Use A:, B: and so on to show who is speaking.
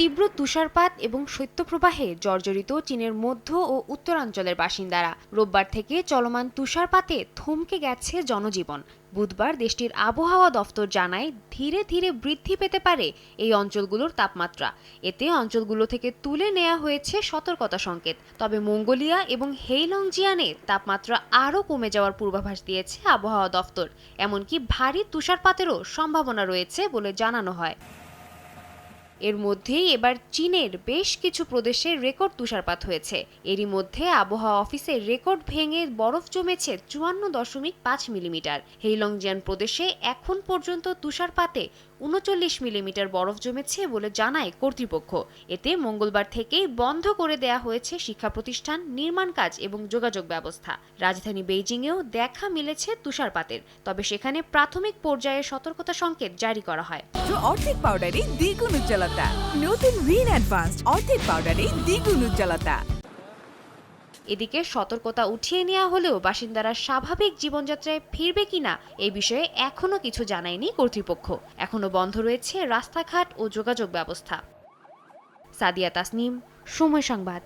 A: তীব্র তুষারপাত এবং শৈত্যপ্রবাহে জর্জরিত চীনের মধ্য ও উত্তরাঞ্চলের বাসিন্দারা। রোববার থেকে চলমান তুষারপাতে থমকে গেছে জনজীবন। বুধবার দেশটির আবহাওয়া দফতর জানায় ধীরে ধীরে বৃদ্ধি পেতে পারে এই অঞ্চলগুলোর তাপমাত্রা। এতে অঞ্চলগুলো থেকে তুলে নেওয়া হয়েছে সতর্কতা সংকেত। তবে মঙ্গোলিয়া এবং হেইলংজিয়ানে তাপমাত্রা আরও কমে যাওয়ার পূর্বাভাস দিয়েছে আবহাওয়া দফতর। এমনকি ভারী তুষারপাতেরও সম্ভাবনা রয়েছে বলে জানানো হয়। এর মধ্যেই এবার চীনের বেশ কিছু প্রদেশে রেকর্ড তুষারপাত হয়েছে। এরই মধ্যে আবহাওয়া অফিসে রেকর্ড ভেঙে বরফ জমেছে 54.5 মিলিমিটার। হেইলংজিয়ান প্রদেশে এখন পর্যন্ত তুষারপাতে 39 মিলিমিটার বরফ জমেছে বলে জানায় কর্তৃপক্ষ। এতে মঙ্গলবার থেকেই বন্ধ করে দেয়া হয়েছে শিক্ষা প্রতিষ্ঠান, নির্মাণ কাজ এবং যোগাযোগ ব্যবস্থা। রাজধানী বেইজিংয়েও দেখা মিলেছে তুষারপাতের, তবে সেখানে প্রাথমিক পর্যায়ে সতর্কতা সংকেত জারি করা হয়।
B: অর্ধেক পাউডারে দ্বিগুণ উজ্জ্বলতা। নতুন রিন অ্যাডভান্সড অর্ধেক পাউডারে দ্বিগুণ উজ্জ্বলতা।
A: এদিকে সতর্কতা উঠিয়ে নেওয়া হলেও বাসিন্দারা স্বাভাবিক জীবনযাত্রায় ফিরবে কিনা এই বিষয়ে এখনো কিছু জানায়নি কর্তৃপক্ষ। এখনো বন্ধ রয়েছে রাস্তাঘাট ও যোগাযোগ ব্যবস্থা। সাদিয়া তাসনিম, সময় সংবাদ।